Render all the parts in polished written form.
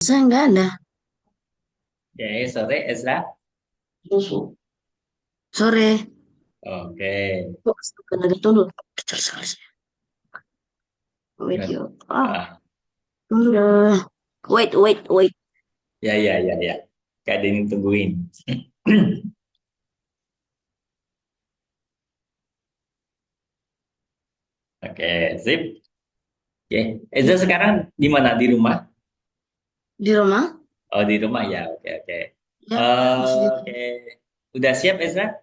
Saya nggak ada. Oke, sore Ezra. Sore. Oke. Kok bukan ada tunggu. Kecil sekali saya. Wait Gimana? yuk. Ah, Ah, udah. Wait, wait, wait. ya, ya, ya, ya. Kak Denny tungguin. Oke, sip. Oke. Ezra Ya. sekarang di mana? Di rumah? Di rumah? Oh, di rumah ya. Oke, oke. Ya, masih di Oke. Udah siap Ezra?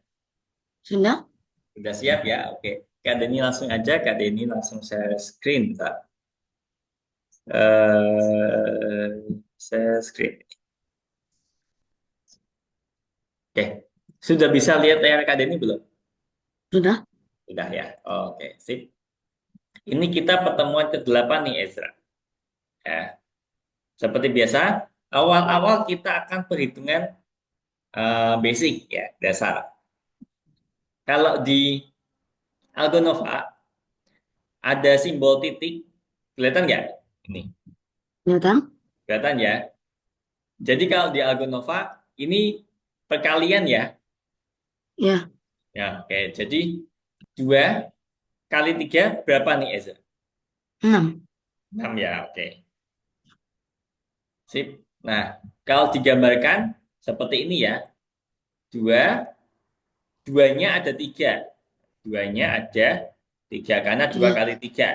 Sudah? Udah siap ya? Oke. Kak Denny langsung aja. Kak Denny langsung share screen, Kak. Share screen. Oke. Sudah bisa lihat layar Kak Denny belum? Sudah? Sudah ya. Oke, sip. Ini kita pertemuan ke-8 nih Ezra. Ya. Seperti biasa, awal-awal kita akan perhitungan basic ya, dasar. Kalau di Algonova ada simbol titik, kelihatan nggak? Ini, Datang? kelihatan ya. Jadi kalau di Algonova ini perkalian ya. Ya, Ya, oke. Jadi 2 kali 3 berapa nih Ezra? 6. 6 ya, oke. Sip. Nah, kalau digambarkan seperti ini ya. Dua, duanya ada 3. Duanya ada 3 karena 2 Ya, kali 3.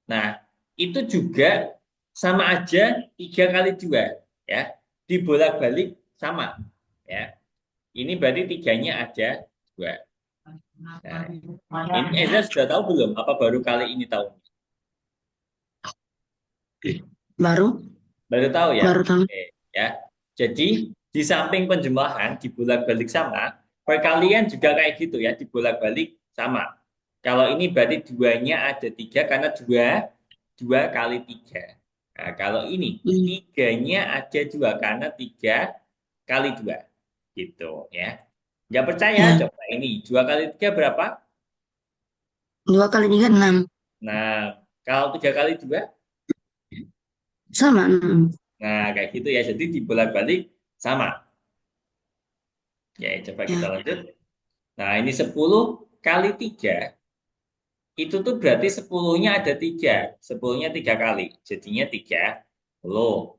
Nah, itu juga sama aja 3 kali 2 ya. Dibolak-balik sama ya. Ini berarti tiganya ada 2. Nah, ini Eza sudah tahu belum? Apa baru kali ini tahu? baru? Baru tahu ya? Baru tahu. Oke, ya. Jadi di samping penjemahan dibolak-balik sama, perkalian juga kayak gitu ya, dibolak-balik sama. Kalau ini berarti duanya ada 3 karena 2 kali 3. Nah, kalau ini Hmm. tiganya ada 2 karena 3 kali 2. Gitu ya. Nggak percaya? Ya, Coba ini. 2 kali 3 berapa? 2 kali 3, 6. Nah, kalau 3 kali 2, Sama 6. nah kayak gitu ya. Jadi dibolak-balik sama. Ya, coba kita Ya, lanjut. Nah, ini 10 kali 3 itu tuh berarti 10-nya ada 3. 10-nya 3 kali. Jadinya 30.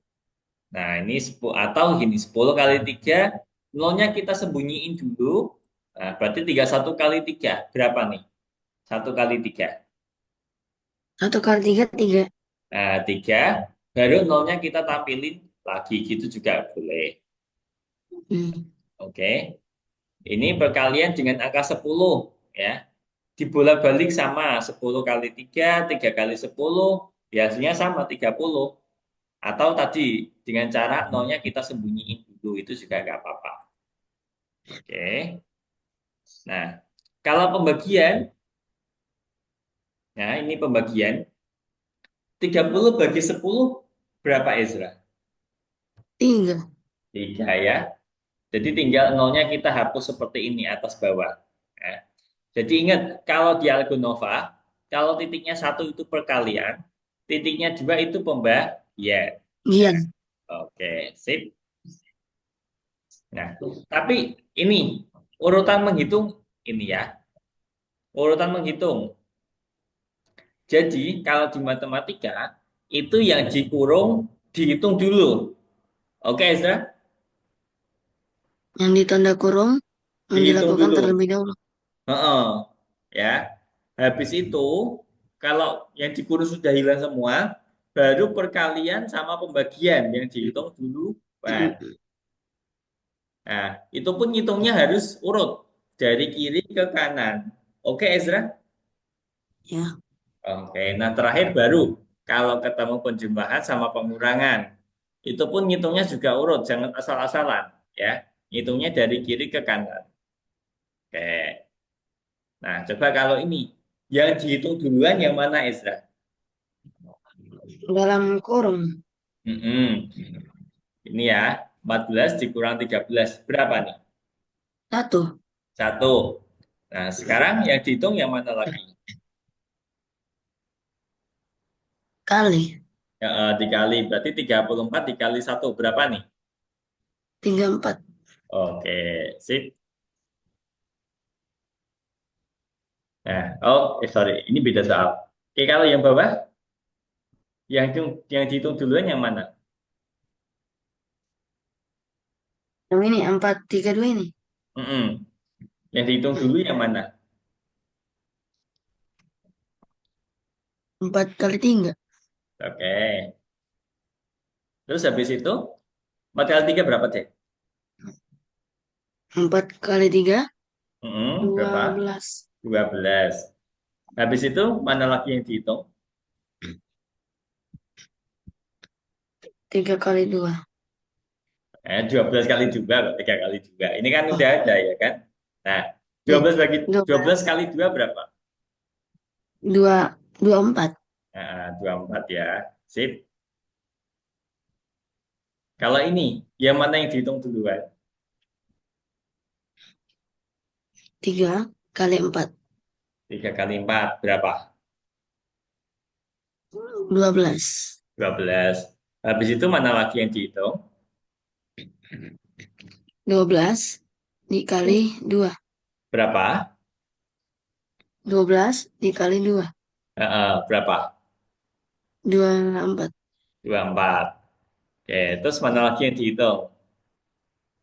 Nah, ini 10 atau gini, 10 kali 3 nolnya kita sembunyiin dulu. Nah, berarti 31 kali 3 berapa nih? 1 kali 3. 1 kali 3, 3. Nah, 3 baru nolnya kita tampilin lagi gitu juga boleh. Hmm. Oke. Ini perkalian dengan angka 10 ya. Dibolak-balik sama 10 kali 3, 3 kali 10, biasanya sama 30. Atau tadi dengan cara nolnya kita sembunyiin dulu, itu juga nggak apa-apa. Oke. Nah, kalau pembagian, nah ini pembagian, 30 bagi 10 berapa Ezra? 3. 3 ya. Jadi tinggal nolnya kita hapus seperti ini atas bawah. Ya. Jadi ingat, kalau di Algonova, kalau titiknya 1 itu perkalian, titiknya 2 itu pembagian. Ya. Iya. Oke, sip. Nah, tapi ini urutan menghitung ini ya, urutan menghitung. Jadi kalau di matematika itu yang dikurung dihitung dulu. Oke, Ezra? Yang ditanda kurung yang Dihitung dilakukan dulu. terlebih dahulu. Heeh, ya. Habis itu kalau yang dikurung sudah hilang semua, baru perkalian sama pembagian yang dihitung dulu. Hmm. Nah, itu pun ngitungnya harus urut dari kiri ke kanan. Oke, Ezra? Ya, Oke, nah terakhir baru kalau ketemu penjumlahan sama pengurangan. Itu pun ngitungnya juga urut, jangan asal-asalan ya. Ngitungnya dari kiri ke kanan. Oke. Nah, coba kalau ini yang dihitung duluan yang mana Ezra? dalam kurung Mm-mm. Ini ya, 14 dikurang 13 berapa nih? 1 Satu. Nah, sekarang yang dihitung yang mana lagi? kali. Ya, dikali, berarti 34 dikali satu berapa nih? 34. Oke, sip. Nah, oh, sorry, ini beda soal. Oke, kalau yang bawah, yang dihitung duluan yang mana? Yang ini 432 ini. Mm-mm. Yang dihitung dulu yang mana? 4 kali 3. Oke. Terus habis itu, 4 kali 3 berapa, Cek? 4 kali 3, Berapa? 12. 12. Habis itu, mana lagi yang dihitung? 3 kali 2. 12 kali juga, kok 3 kali juga. Ini kan Oh, udah ada ya kan? Nah, dua nih. belas bagi 12 12. kali 2 berapa? 2, 24. Nah, 24 ya. Sip. Kalau ini, yang mana yang dihitung duluan? 3 kali 4. 3 kali 4 berapa? 12. 12. Habis itu mana lagi yang dihitung? 12 dikali 2. Berapa? 12 dikali 2. Berapa? 24. 24. Oke, terus mana lagi yang dihitung?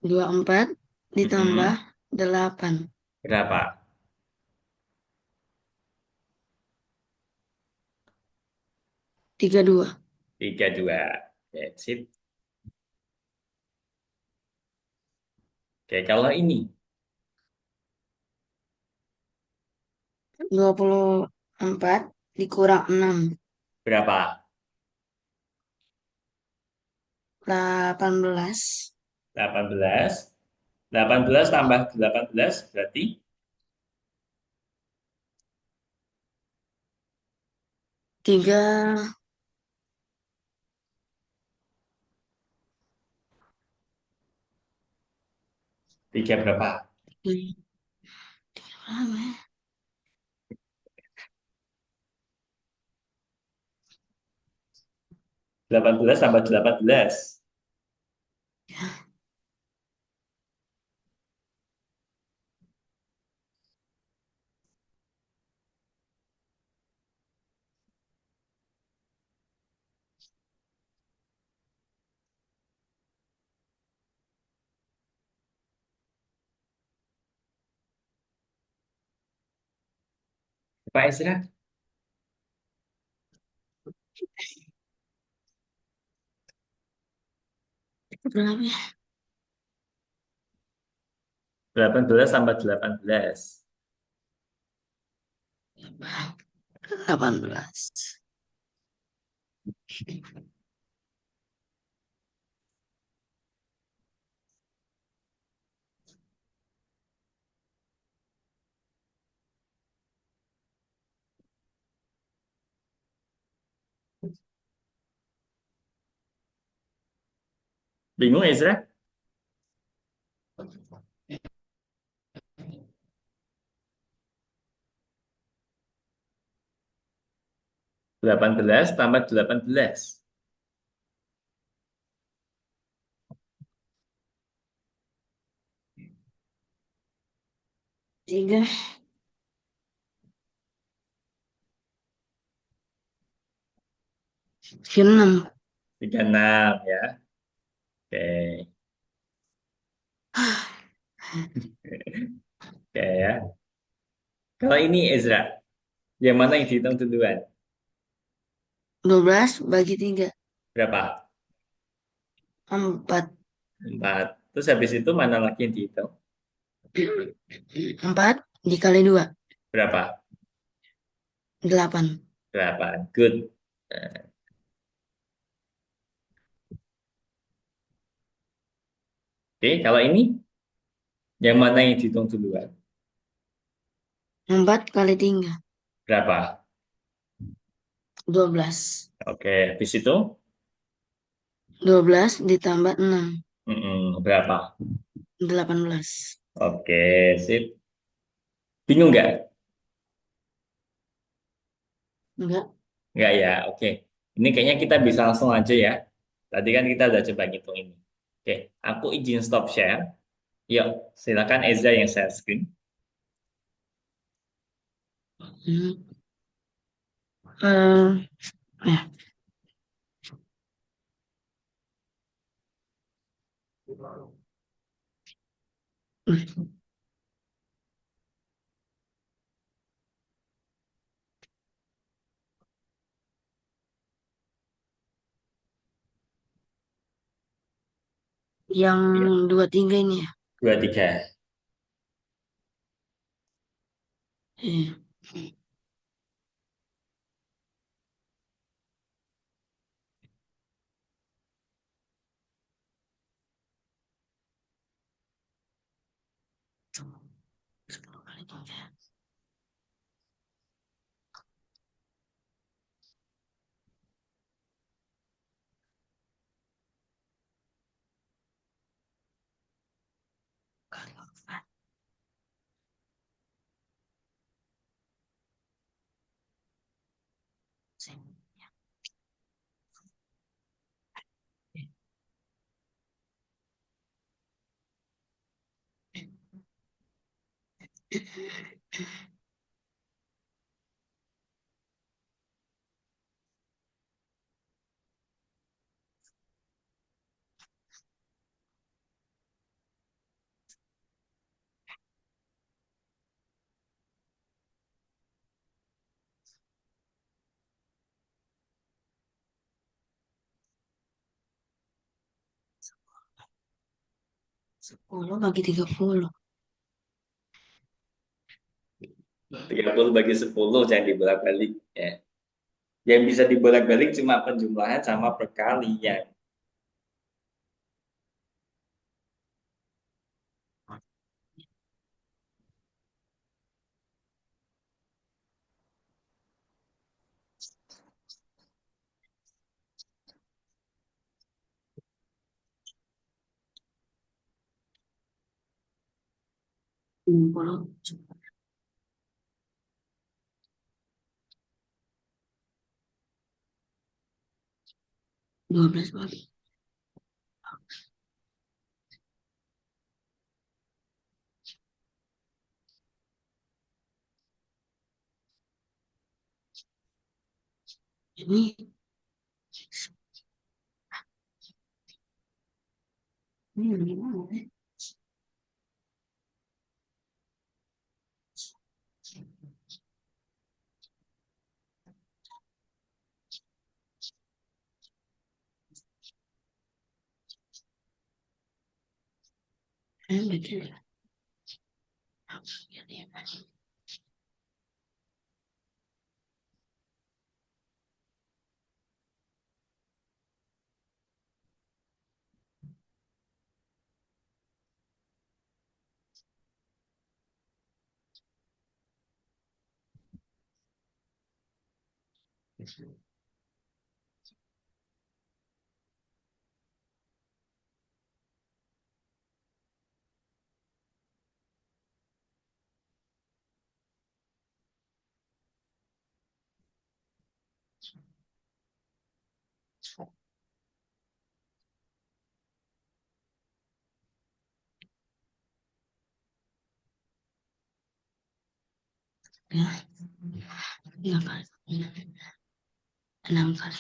24 ditambah Mm-mm. 8. Berapa? 32. 32. Oke, sip. Oke, kalau ini 24 dikurang 6. berapa? 18. 18. 18 tambah 18 berarti 3. 3 berapa? Berapa ya? 18 tambah 18. Pak Ezra, Berapa ya? 18 tambah 18. 18. Bingung Ezra? 18 tambah 18. 3. 6. 36 ya. Oke. Oke ya. Kalau ini Ezra, yang mana yang dihitung duluan? 12 bagi 3. Berapa? 4. 4. Terus habis itu mana lagi yang dihitung? 4 dikali 2. Berapa? 8. 8. Good. Nah, oke, kalau ini yang mana yang dihitung duluan? 4 kali 3. Berapa? 12. Oke, habis itu 12 ditambah 6. berapa? 18. Oke, sip. Bingung nggak? Enggak. Nggak ya, oke. Ini kayaknya kita bisa langsung aja ya. Tadi kan kita udah coba ngitung ini. Oke, aku izin stop share. Yuk, silakan Eza yang share screen. Hmm. Eh, ya. Hmm. Yang Ya, 23 ini ya. 23. Iya. Coba 10 kali 3. Kali 4. 10 bagi 30. 30 bagi 10 jangan dibolak-balik. Ya. Yang bisa dibolak-balik cuma penjumlahan sama perkalian. Enam puluh 12 bagi. Ini gimana ya? Betul. Ya, 3 kali. 6 kali.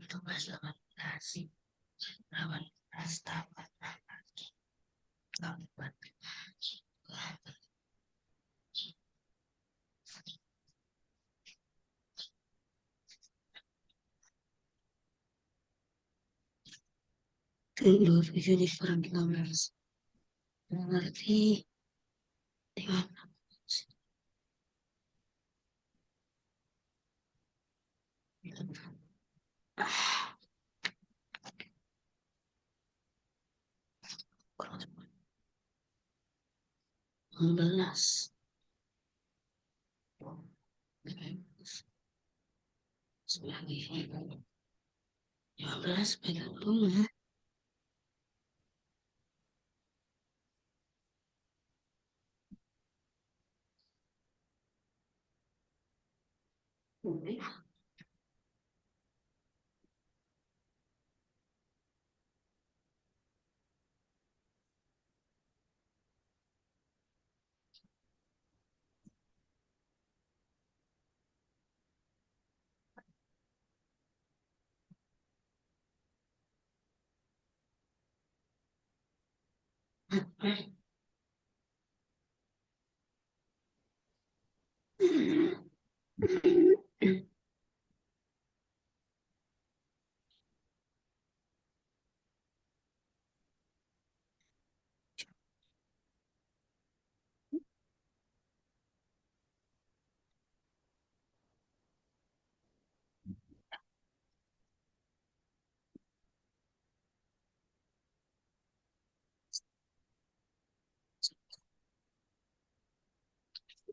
12, 18, 18 tambah 4. 27 dikurang 13. Berarti 15. Sebagai 15 pegang rumah.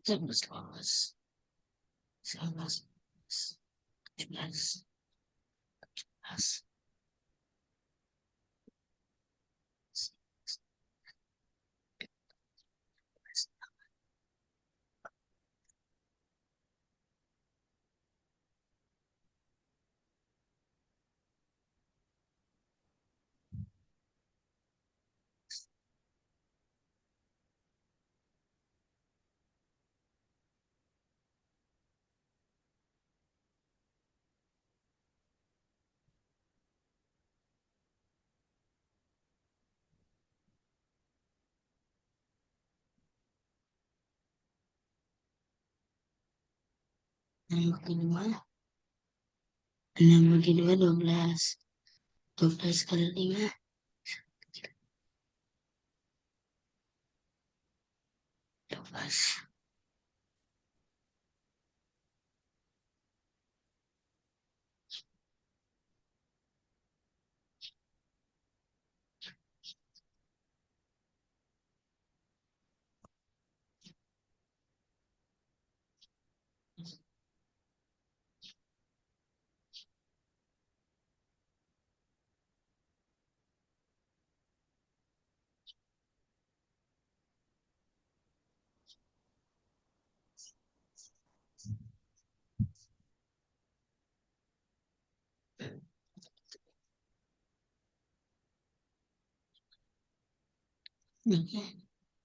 Sebelas, 16, 17, 18, enam bagi dua, 12. 12 kali 5, 12.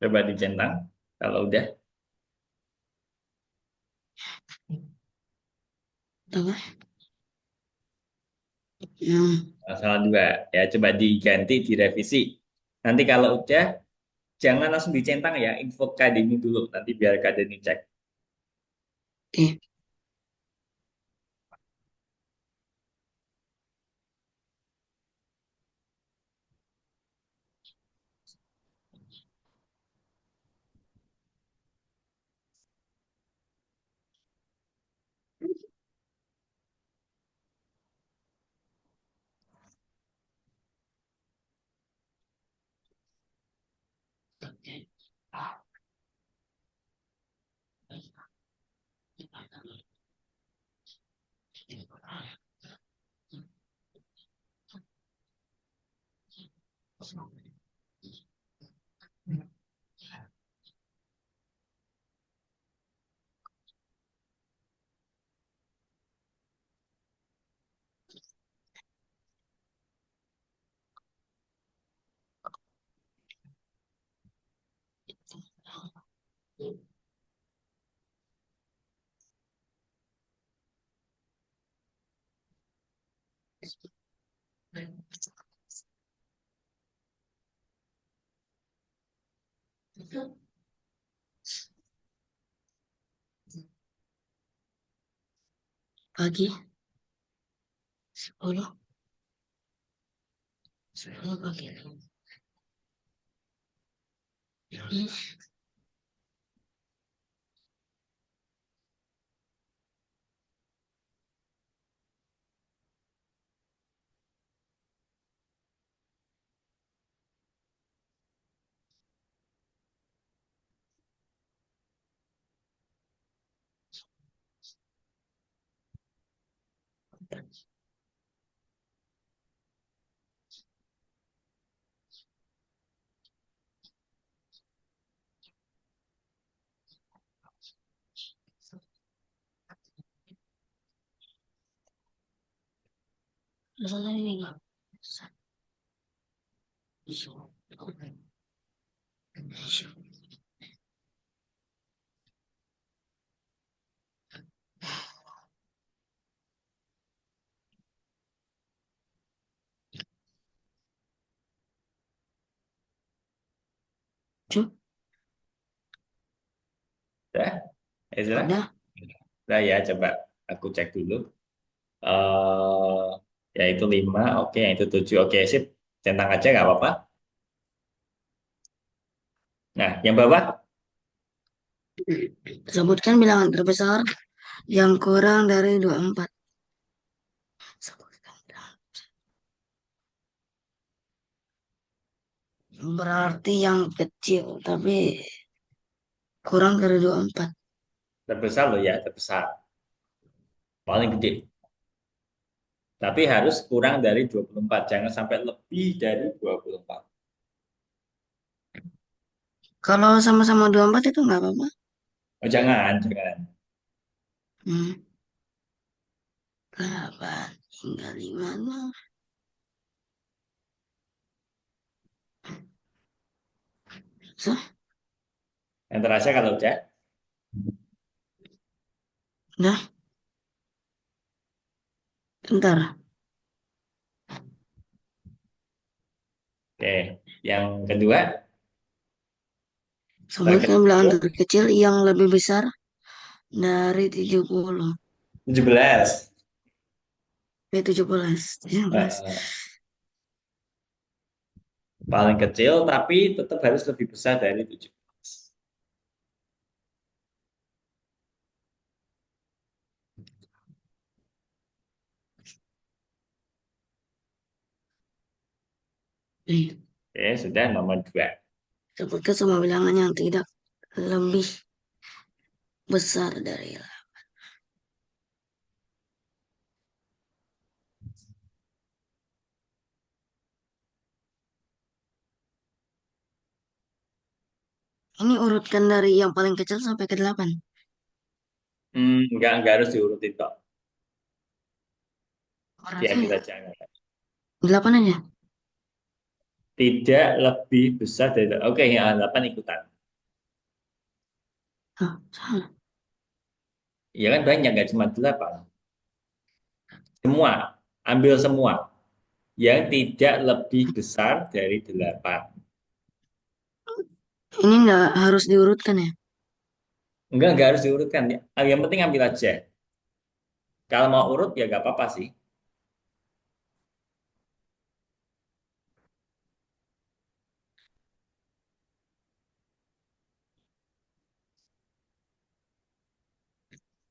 Coba dicentang. Kalau udah, Apa? Yang salah dua. Ya, coba diganti, direvisi. Nanti kalau udah, jangan langsung dicentang ya. Info KD ini dulu. Nanti biar KD ini cek. oke. Pagi 10, 10 pagi. Ini Masalah ini. Cuk, Udah, Ezra? udah. Udah ya, coba aku cek dulu. eh Ya itu 5, oke, yang itu 7, oke, sip. Centang aja nggak apa-apa. Nah, yang bawah, Sebutkan bilangan terbesar yang kurang dari 24. Sebutkan bilangan. Berarti yang kecil, tapi kurang dari 24. terbesar loh ya, terbesar. Paling gede. Tapi harus kurang dari 24, jangan sampai lebih dari 24. Kalau sama-sama 24 itu nggak apa-apa. Oh, jangan, jangan. Hmm, 8 hingga 5. So, Yang terasa kalau udah, udah, ntar. oke. Yang kedua, paling Sebutkan bilangan kecil, terkecil yang lebih besar dari 70. 17. 17. 17. Eh, paling kecil, tapi tetap harus lebih besar dari 17. Nih, Oke, sudah nomor 2. sebutkan semua bilangan yang tidak lebih besar dari. Ini urutkan dari yang paling kecil sampai ke 8. Enggak harus diurutin kok. Berarti Diambil aja. Enggak. 8 aja. Tidak lebih besar dari, oke, yang 8 ikutan. Oh, salah. Ya kan banyak, nggak cuma 8. Semua, ambil semua. Yang tidak lebih besar dari 8. Ini nggak harus diurutkan ya? Enggak harus diurutkan. Yang penting ambil aja. Kalau mau urut ya nggak apa-apa sih.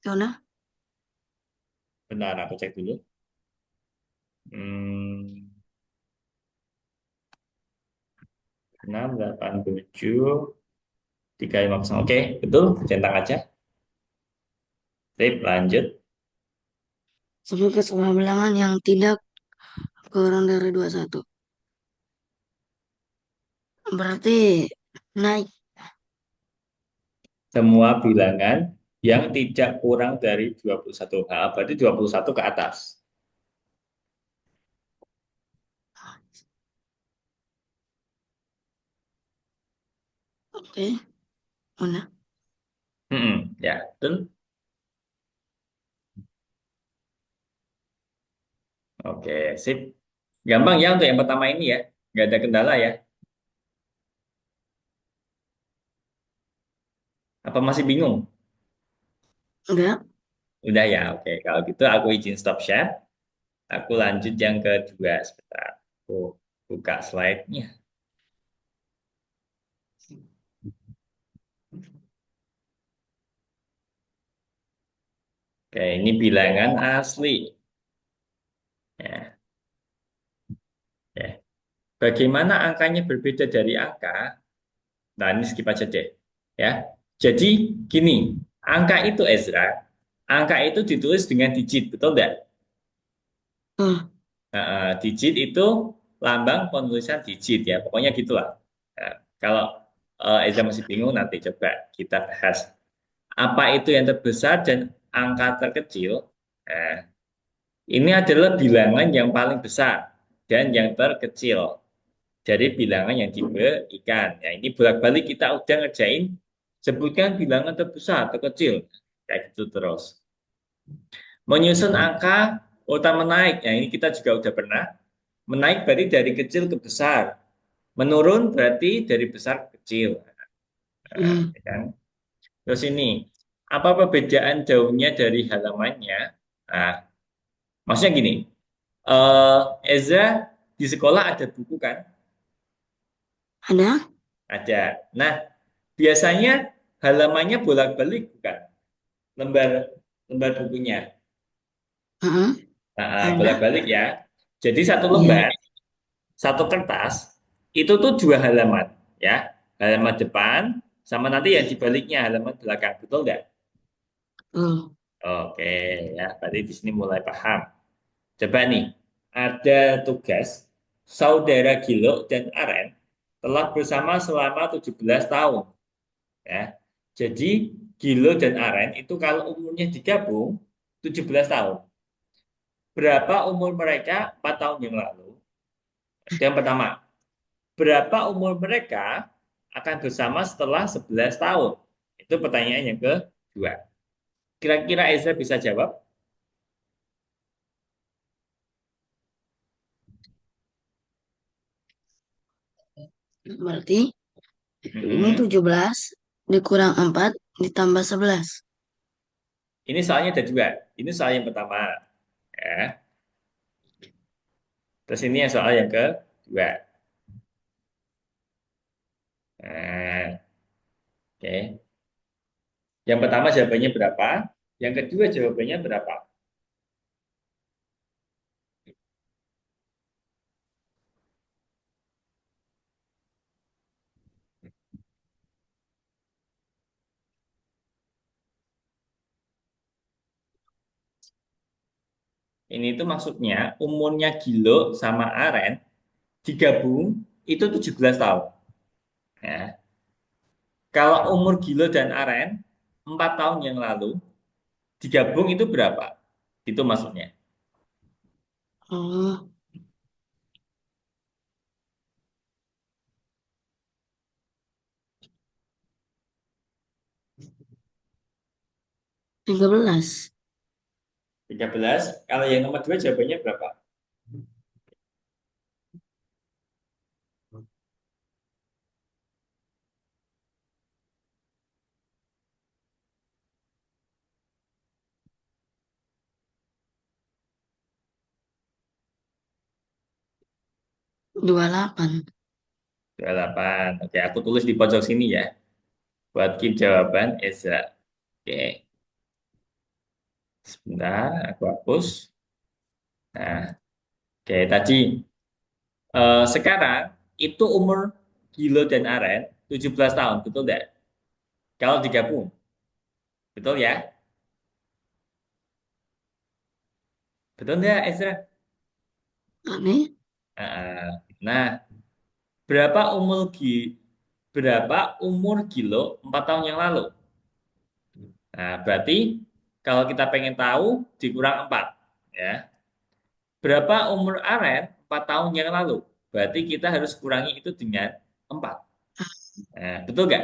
Yaudah, Benar, aku cek dulu. Hmm, 6, 8, 7, 3, 5, 0. Oke, betul. Centang aja. Sip, lanjut. sebut semua bilangan yang tidak kurang dari 21. Berarti naik. Semua bilangan yang tidak kurang dari 21. Nah, berarti 21 ke atas. Oke, mana? Ya, betul. Oke, sip. Gampang ya untuk yang pertama ini ya. Nggak ada kendala ya. Apa masih bingung? Enggak. Udah ya, oke. Kalau gitu aku izin stop share. Aku lanjut yang kedua. Sebentar. Aku buka slide-nya. Oke, ini bilangan asli. Ya, ya. Bagaimana angkanya berbeda dari angka? Nah, ini skip aja deh. Ya. Jadi gini, angka itu Ezra, angka itu ditulis dengan digit, betul nggak? Hmm, Digit itu lambang penulisan digit ya, pokoknya gitulah. Nah, kalau Ezra masih bingung, nanti coba kita bahas. Apa itu yang terbesar dan angka terkecil? Nah, Ini adalah bilangan yang paling besar dan yang terkecil. Jadi bilangan yang diberikan. Ya, ini bolak-balik kita udah ngerjain. Sebutkan bilangan terbesar, terkecil. Kayak gitu terus. Menyusun angka urutan menaik. Ya, ini kita juga udah pernah. Menaik berarti dari kecil ke besar. Menurun berarti dari besar ke kecil. Nah, Hmm. ya kan? Terus ini, apa perbedaan daunnya dari halamannya? Nah, maksudnya gini, Ezra di sekolah ada buku kan? Ada? Ada. Nah, biasanya halamannya bolak-balik bukan? Lembar lembar bukunya. Heeh. Nah, Ada? bolak-balik ya. Jadi satu Iya. lembar, satu kertas, itu tuh dua halaman, ya. Halaman depan sama nanti yang dibaliknya halaman belakang, betul nggak? Betul. Oke, ya. Berarti di sini mulai paham. Coba nih, ada tugas saudara Gilo dan Aren telah bersama selama 17 tahun. Ya. Jadi Gilo dan Aren itu kalau umurnya digabung 17 tahun. Berapa umur mereka 4 tahun yang lalu? Itu yang pertama. Berapa umur mereka akan bersama setelah 11 tahun? Itu pertanyaan yang kedua. Kira-kira Ezra bisa jawab? Berarti ini Mm-mm. 17 dikurang 4 ditambah 11. Ini soalnya ada dua. Ini soal yang pertama. Ya. Terus ini yang soal yang kedua. Nah, oke. Yang pertama jawabannya berapa? Yang kedua jawabannya berapa? Ini tuh maksudnya umurnya Gilo sama Aren digabung itu 17 tahun. Ya. Kalau umur Gilo dan Aren 4 tahun yang lalu digabung itu berapa? Itu maksudnya. Oh, 13. 13. Kalau yang nomor 2 jawabannya berapa? 28. 28. Oke, aku tulis di pojok sini ya. Buat keep jawaban Eza. Oke, sebentar aku hapus. Nah, oke tadi sekarang itu umur Gilo dan Aren 17 tahun, betul tidak? Kalau digabung, betul ya? Betul nggak, Ezra? Aneh. Nah, berapa umur berapa umur Gilo 4 tahun yang lalu? Nah, berarti kalau kita pengen tahu dikurang 4, ya. Berapa umur Aren 4 tahun yang lalu? Berarti kita harus kurangi itu dengan 4. Nah, betul nggak?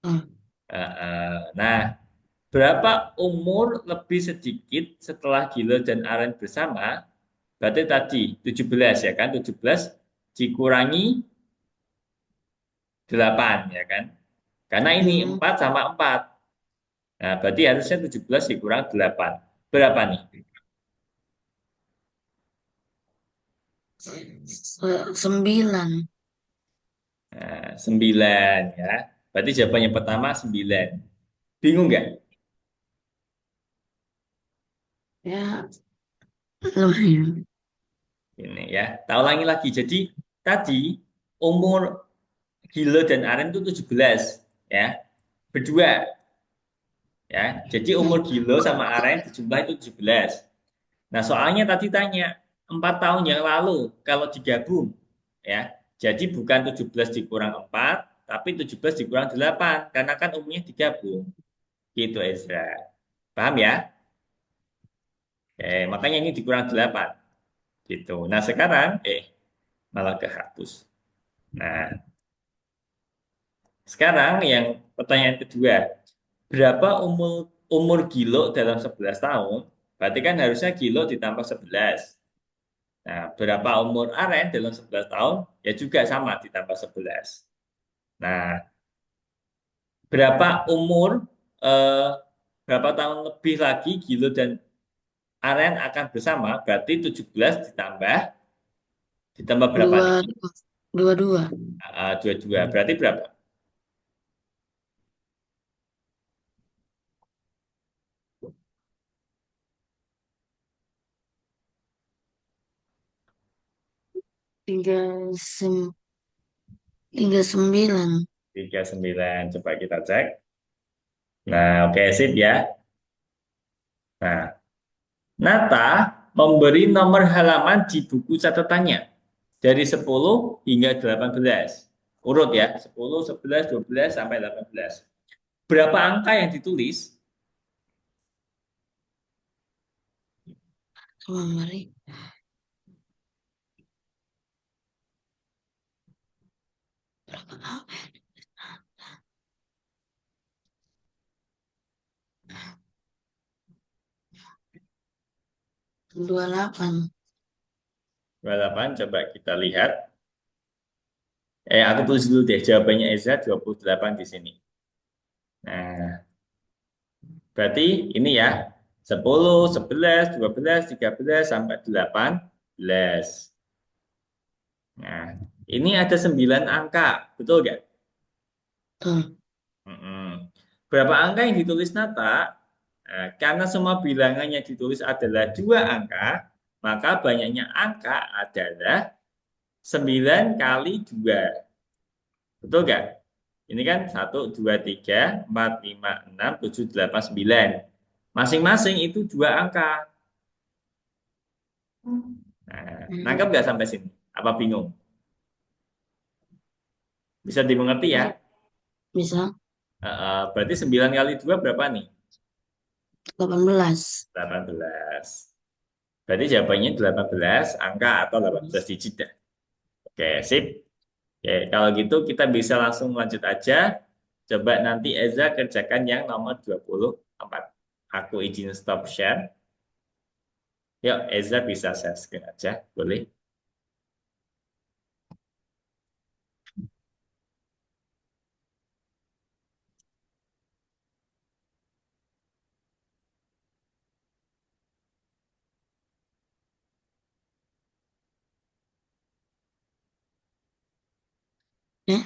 Hmm. Nah, berapa umur lebih sedikit setelah Gilo dan Aren bersama? Berarti tadi 17 ya kan? 17 dikurangi 8 ya kan? Karena ini Hmm. 4 sama 4. Nah, berarti harusnya 17 dikurang 8. Berapa nih? 9. Nah, 9 ya. Berarti jawaban yang pertama 9. Bingung nggak? Ya, lumayan. Ini ya. Tak ulangi lagi. Jadi tadi umur Gilo dan Aren itu 17 ya. Berdua ya. Jadi umur Gilo sama Aren dijumlah itu 17. Nah, soalnya tadi tanya 4 tahun yang lalu kalau digabung ya. Jadi bukan 17 dikurang 4, tapi 17 dikurang 8 karena kan umurnya digabung. Gitu Ezra. Paham ya? Makanya ini dikurang 8. Gitu. Nah, sekarang, malah kehapus. Nah, sekarang yang pertanyaan kedua. Berapa umur umur Gilo dalam 11 tahun? Berarti kan harusnya Gilo ditambah 11. Nah, berapa umur Aren dalam 11 tahun? Ya juga sama ditambah 11. Nah, berapa umur eh, berapa tahun lebih lagi Gilo dan Aren akan bersama? Berarti 17 ditambah berapa Dua, nih? dua, dua. Dua-dua. Berarti berapa? 3, 39. 39. Coba kita cek. Nah, oke, sip ya. Nah, Nata memberi nomor halaman di buku catatannya dari 10 hingga 18. Urut ya, 10, 11, 12 sampai 18. Berapa angka yang ditulis? Sama Mari. Berapa? 28. 28, coba kita lihat. Aku tulis dulu deh, jawabannya Eza 28 di sini. Nah, berarti ini ya, 10, 11, 12, 13, sampai 18. Nah, ini ada 9 angka, betul nggak? Tuh. Mm-mm. Berapa angka yang ditulis Nata? Nah, karena semua bilangan yang ditulis adalah dua angka, maka banyaknya angka adalah 9 kali 2. Betul nggak? Ini kan 1, 2, 3, 4, 5, 6, 7, 8, 9. Masing-masing itu dua angka. Nah, nangkep Hmm. nggak sampai sini? Apa bingung? Bisa dimengerti ya? Bisa. Berarti 9 kali 2 berapa nih? 18. 18. Berarti jawabannya 18 angka atau 18 digit dah. Oke, sip. Oke, kalau gitu kita bisa langsung lanjut aja. Coba nanti Eza kerjakan yang nomor 24. Aku izin stop share. Yuk, Eza bisa share screen aja. Boleh? Ya.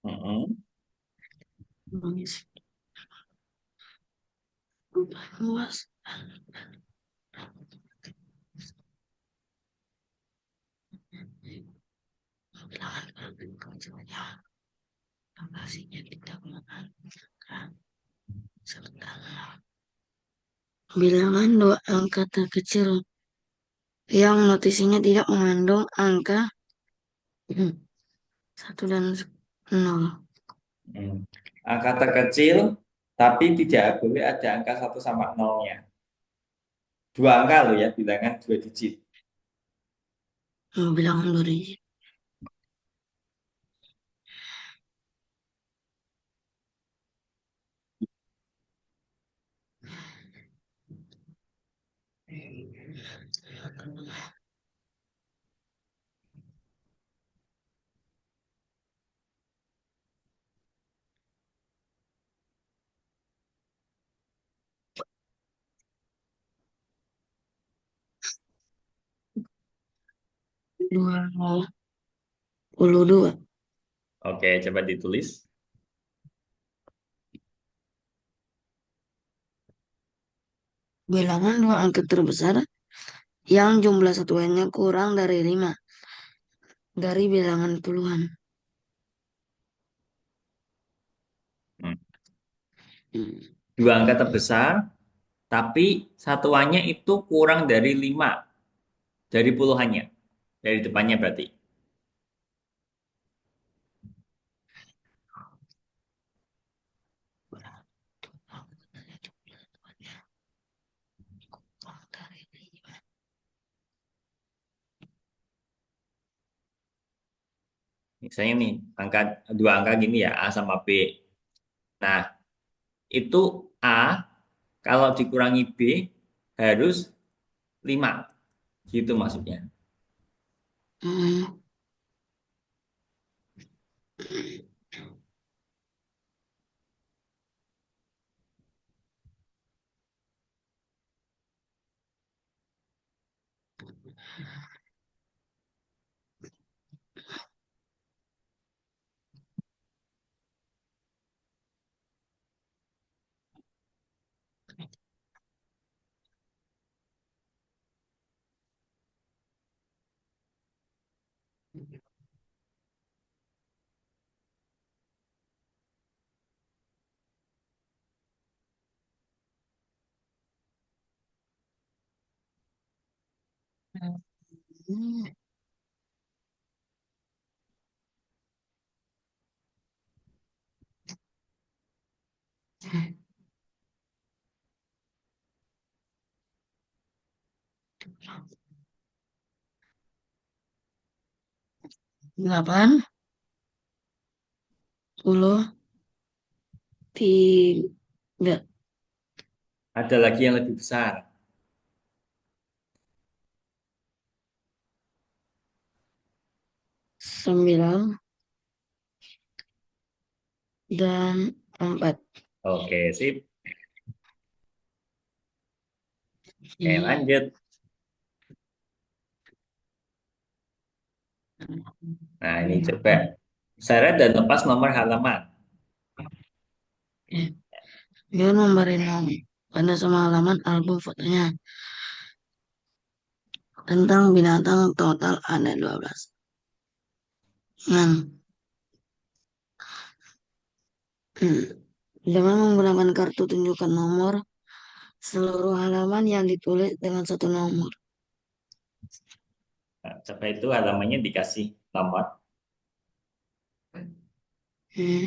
Mm-mm. Luas. Bilangan lokasinya tidak mengangkat serta bilangan dua angka terkecil yang notisinya tidak mengandung angka 1 dan 0. Hmm. Angka terkecil, tapi tidak boleh ada angka 1 sama 0-nya. Dua angka loh ya, bilangan 2 digit. Bilangan 2 digit. Dua puluh dua. Oke, coba ditulis. Bilangan dua angka terbesar yang jumlah satuannya kurang dari 5 dari bilangan puluhan. Hmm. Hmm. Dua angka terbesar, tapi satuannya itu kurang dari 5 dari puluhannya. Dari depannya berarti. Misalnya nih, angka dua angka gini ya, A sama B. Nah, itu A kalau dikurangi B harus 5. Gitu maksudnya. Hmm, 8, 10, 3, Ada lagi yang lebih besar. 9, dan 4. Oke, sip. Oke, Ini. lanjut. Nah, ini coba. Syarat dan lepas nomor halaman. Dia memberi nom pada semua halaman album fotonya. Tentang binatang total ada 12. Dengan, hmm, dengan menggunakan kartu tunjukkan nomor seluruh halaman yang ditulis dengan satu nomor. Nah, coba itu halamannya dikasih nomor. Hmm.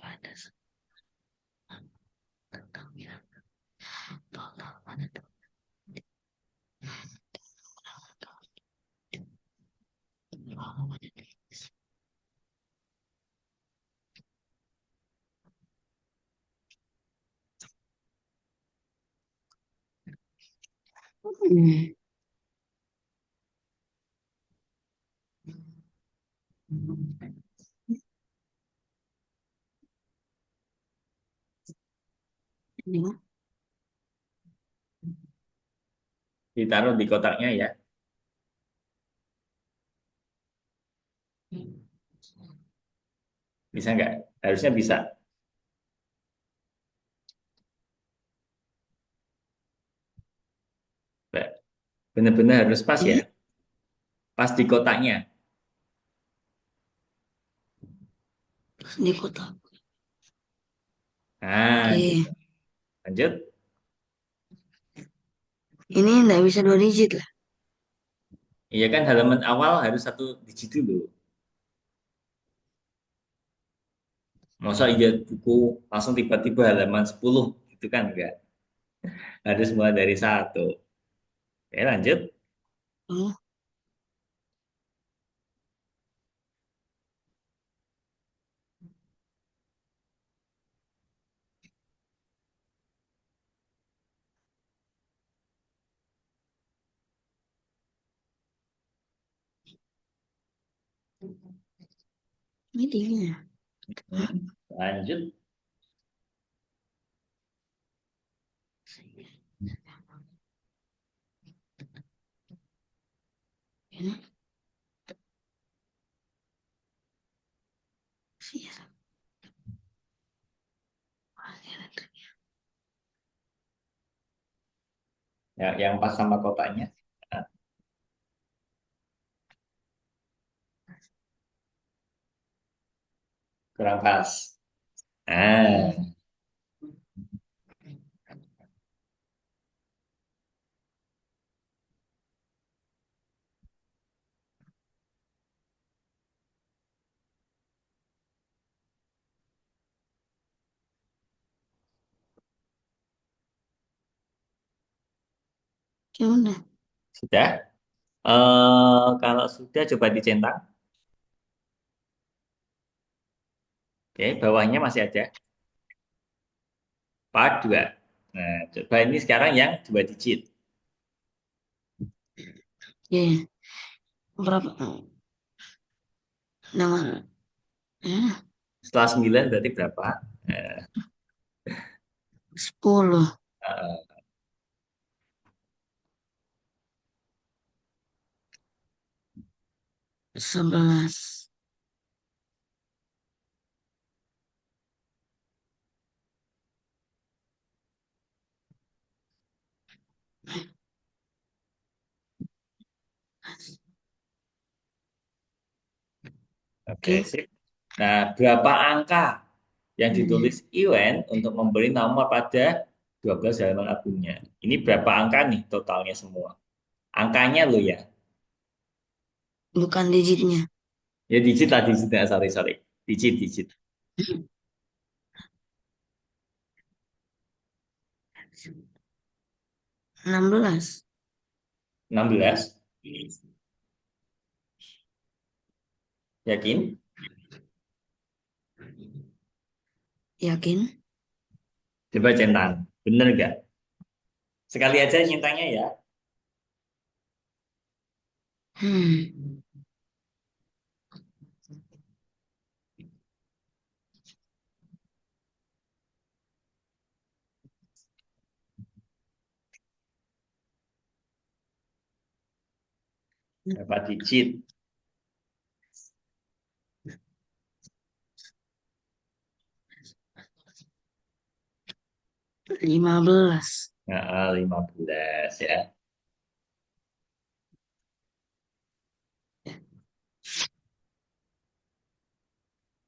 Ada tentang binatang total ada 12. Hmm. Ini. Ditaruh di kotaknya ya. Bisa nggak? Harusnya bisa. Benar-benar harus pas ya. Ini Pas di kotaknya. di kota. Nah, gitu. Oke. Lanjut. Ini nggak bisa 2 digit lah. Iya kan halaman awal harus satu digit dulu. Masa iya buku langsung tiba-tiba halaman 10 gitu kan enggak. Harus mulai dari satu. Oke, lanjut. Oh, ini dingin ya. Hah? Lanjut. Ini sih. Ya, yang pas sama kotaknya. Nah, kurang pas. Nah, Gimana? sudah. Kalau sudah coba dicentang. Oke, bawahnya masih ada. Part 2. Nah, coba ini sekarang yang 2 digit. Ya, berapa? Nama, ya, Setelah 9 berarti berapa? Eh, 10, eh, 11. oke, Oke. sip. Nah, berapa angka yang Hmm. ditulis Iwan untuk memberi nomor pada 12 halaman albumnya? Ini berapa angka nih totalnya semua? Angkanya lo ya. Bukan digitnya. Ya digit lah digitnya, sorry, sorry. Digit, digit. 16. 16, yakin? Yakin? Coba centang. Bener nggak? Sekali aja nyentangnya ya. Hmm. Berapa digit? 15. Nah, 15 ya.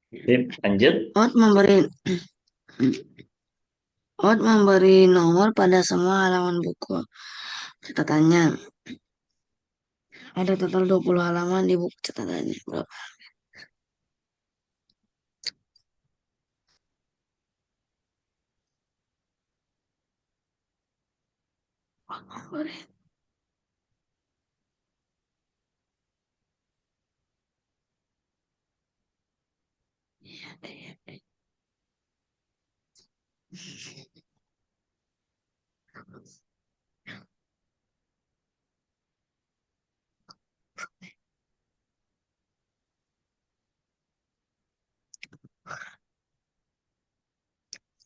Sip, lanjut. Out memberi Out memberi nomor pada semua halaman buku. Catatannya, ada total 20 halaman di buku catatannya. Berapa? Memberi.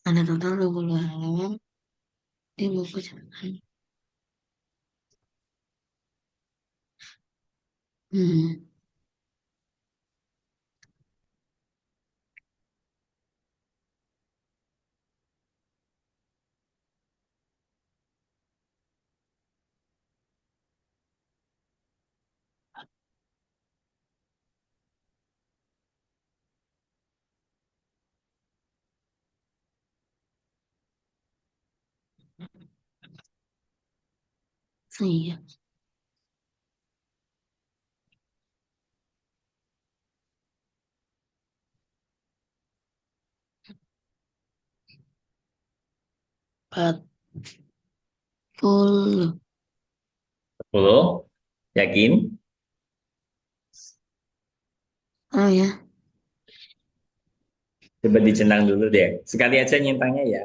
Ada total 20 halaman di buku catatan. Hmm. Iya. 40. 10, yakin? Oh ya. Coba dicentang dulu deh. Sekali aja nyentangnya ya.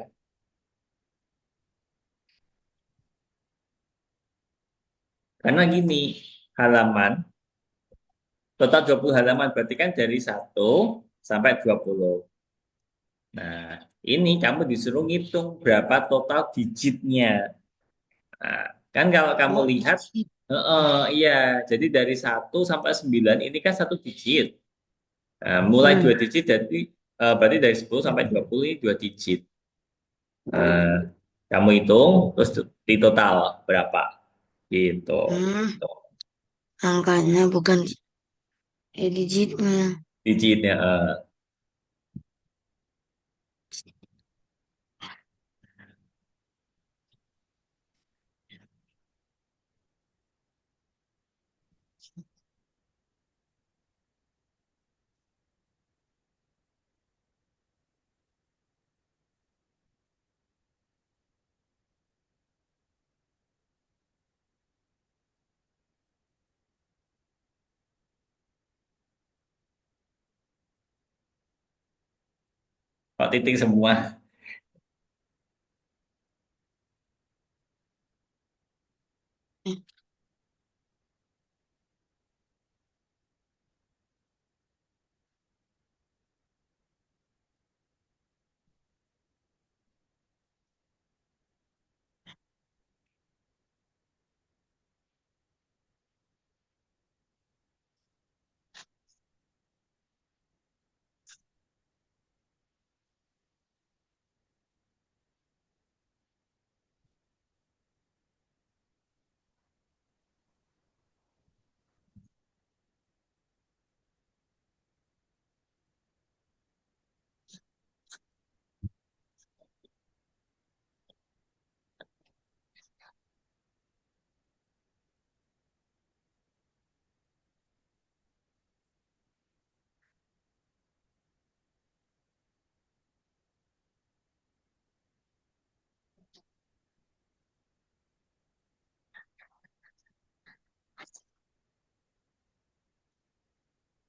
Karena gini, halaman, total 20 halaman berarti kan dari 1 sampai 20. Nah, ini kamu disuruh ngitung berapa total digitnya. Nah, kan kalau kamu Oh, lihat, digit. iya, jadi dari 1 sampai 9 ini kan 1 digit. Nah, mulai Hmm. 2 digit, jadi berarti dari 10 sampai 20 ini 2 digit. Nah, kamu hitung, terus di total berapa? Gitu. Hmm. Angkanya bukan digitnya. Digitnya. Kok titik semua? Eh,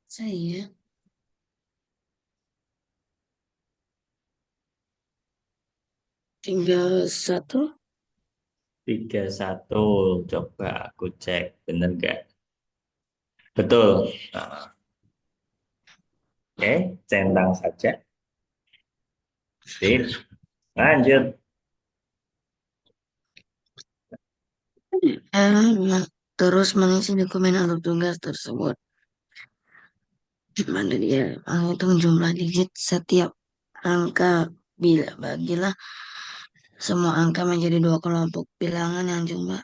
saya tinggal satu. 31. Coba aku cek. Bener nggak? Betul. Nah, oke, centang saja. Sip. Lanjut. Terus mengisi dokumen atau tugas tersebut. Mana dia menghitung jumlah digit setiap angka. Bila bagilah semua angka menjadi dua kelompok bilangan yang jumlah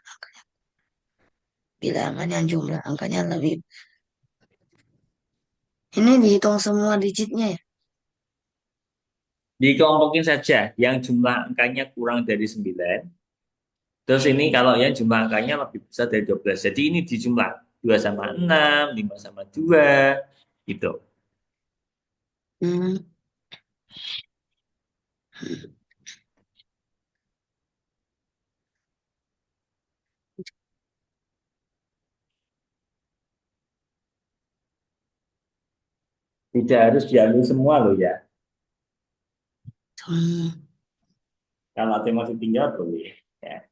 angkanya lebih. Ini dihitung semua digitnya ya. Dikelompokin saja yang jumlah angkanya kurang dari 9. Terus ini kalau yang jumlah angkanya lebih besar dari 12. Jadi ini dijumlah 2 sama 6, 5 sama 2, gitu. Hmm. Tidak harus diambil semua loh ya. Hmm. Kalau ada yang masih tinggal boleh. Ya.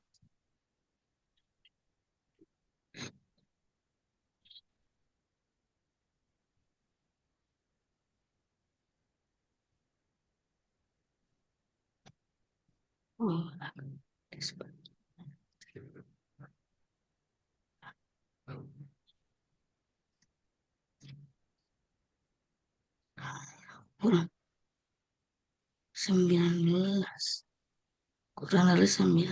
Oh, kurang 19. Kurang dari 9.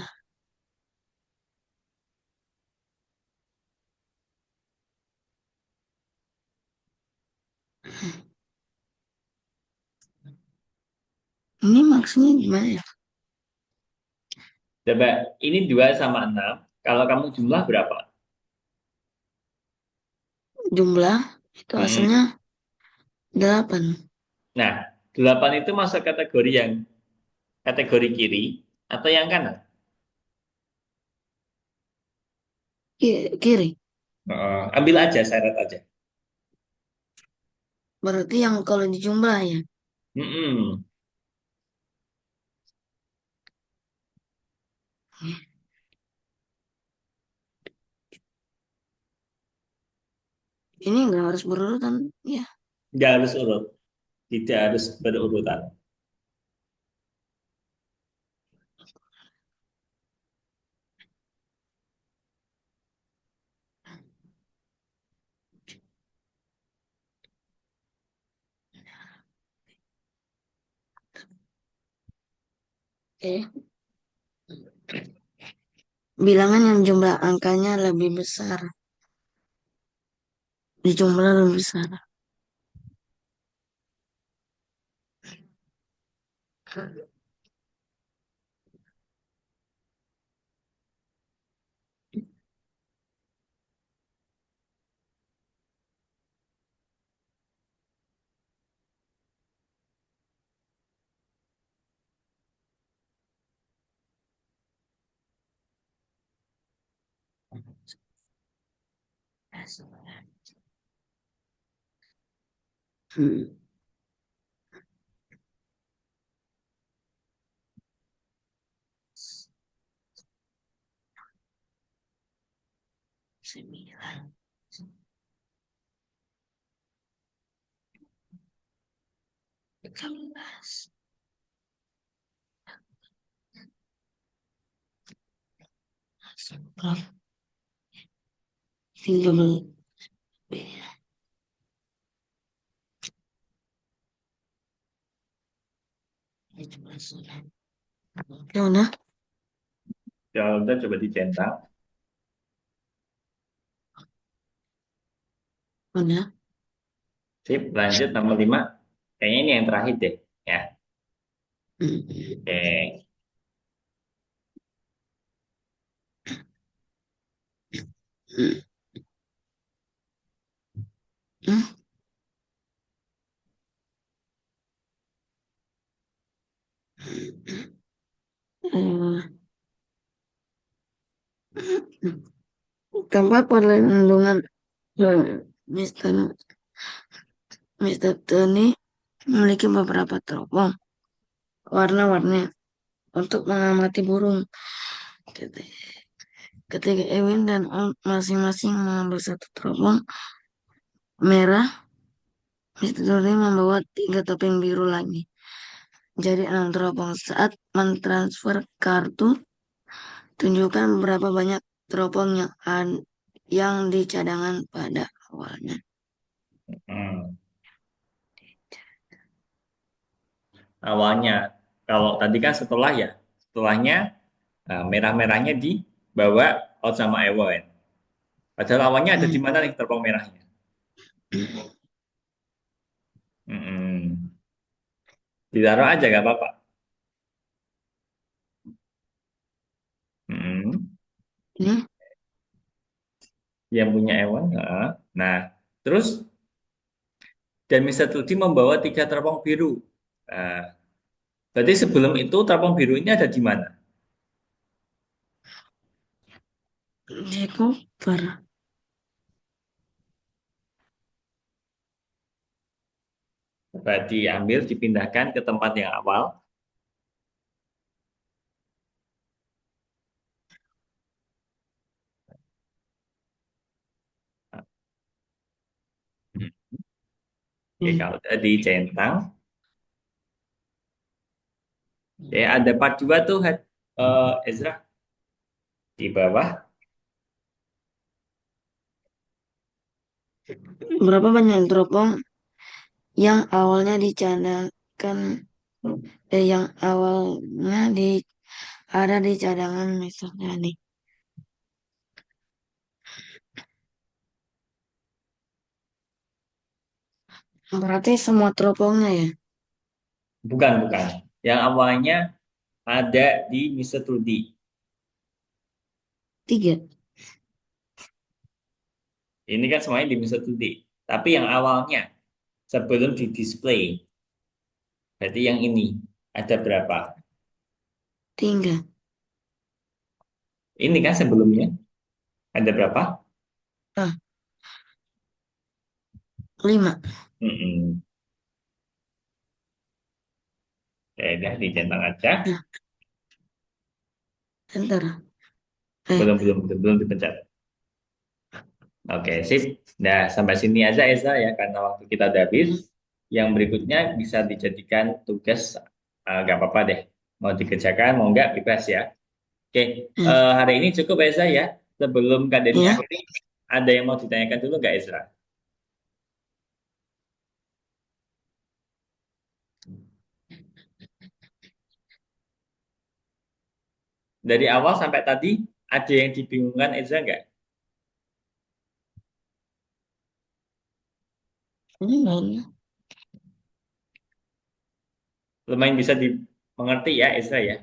Ini maksudnya gimana ya? Coba ini 2 sama 6. Kalau kamu jumlah berapa? Jumlah itu hasilnya Hmm. 8. Nah, 8 itu masuk kategori yang kategori kiri atau yang kanan? Kiri. Ambil aja syarat aja. Berarti yang kalau dijumlah ya. Hmm. Ini nggak harus berurutan. Ya. Nggak harus urut, tidak harus berurutan. Oke. Bilangan yang jumlah angkanya lebih besar. Dijumlah lebih besar. Hmm. 9, 13, 11, 13, 14. Ya udah, Kalau udah coba dicentang. udah. Sip, lanjut nomor 5. Kayaknya ini yang terakhir deh. Ya, Hmm. oke. Hmm. Hmm. Eh, tempat perlindungan Mister Mister Tony memiliki beberapa teropong warna-warni untuk mengamati burung. Ketika ketika Ewin dan Om masing-masing mengambil satu teropong merah, Mister Tony membawa 3 topeng biru lagi. Jadi 6 teropong. Saat mentransfer kartu, tunjukkan berapa banyak teropong yang di cadangan pada awalnya. Hmm. Awalnya, kalau tadi kan setelah ya, setelahnya merah-merahnya dibawa out sama Ewan. Padahal awalnya ada di Hmm. mana nih teropong merahnya? Hmm. Ditaruh aja gak apa-apa. Hmm. Ini Yang punya Ewan. Nah, terus dan Mister Tudi membawa 3 teropong biru. Nah, berarti sebelum itu teropong biru ini ada di mana? di koper. Berarti diambil, dipindahkan ke tempat yang awal. Hmm. Oke, Hmm. kalau udah dicentang, ya ada part 2 tuh, Ezra, di bawah. Berapa banyak teropong yang awalnya dicadangkan yang awalnya ada di cadangan misalnya nih. Berarti semua teropongnya ya? Bukan, bukan. Yang awalnya ada di Mister Tudi. 3. Ini kan semuanya di Mister Tudi. Tapi yang awalnya, sebelum di display, berarti yang ini, ada berapa? 3. Ini kan sebelumnya, ada berapa? Ah, 5. Mm-mm. Ya udah, dicentang aja. Nah, bentar. Eh, Belum dipencet. Oke, sip. Nah, sampai sini aja Eza ya, karena waktu kita udah habis. hmm, Yang berikutnya bisa dijadikan tugas, nggak apa-apa deh. Mau dikerjakan, mau nggak, bebas ya. Oke, hmm, hari ini cukup Eza ya. Sebelum Kak Denny ya, akhiri, ada yang mau ditanyakan dulu nggak Ezra? Dari awal sampai tadi, ada yang dibingungkan Ezra nggak? ini mainnya. Lumayan bisa dimengerti ya Ezra ya.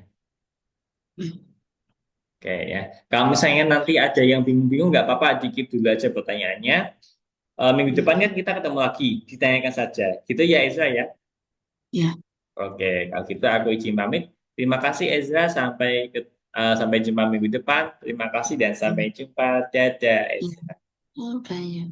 Hmm, Oke ya. Kalau misalnya nanti ada yang bingung-bingung, nggak apa-apa, dikit dulu aja pertanyaannya. Minggu depan hmm, kan kita ketemu lagi, ditanyakan saja. Gitu ya Ezra ya. ya, Oke, kalau gitu aku izin pamit. Terima kasih Ezra, sampai jumpa minggu depan. Terima kasih dan sampai hmm, jumpa. Dadah ya. Ezra. Oke, ya.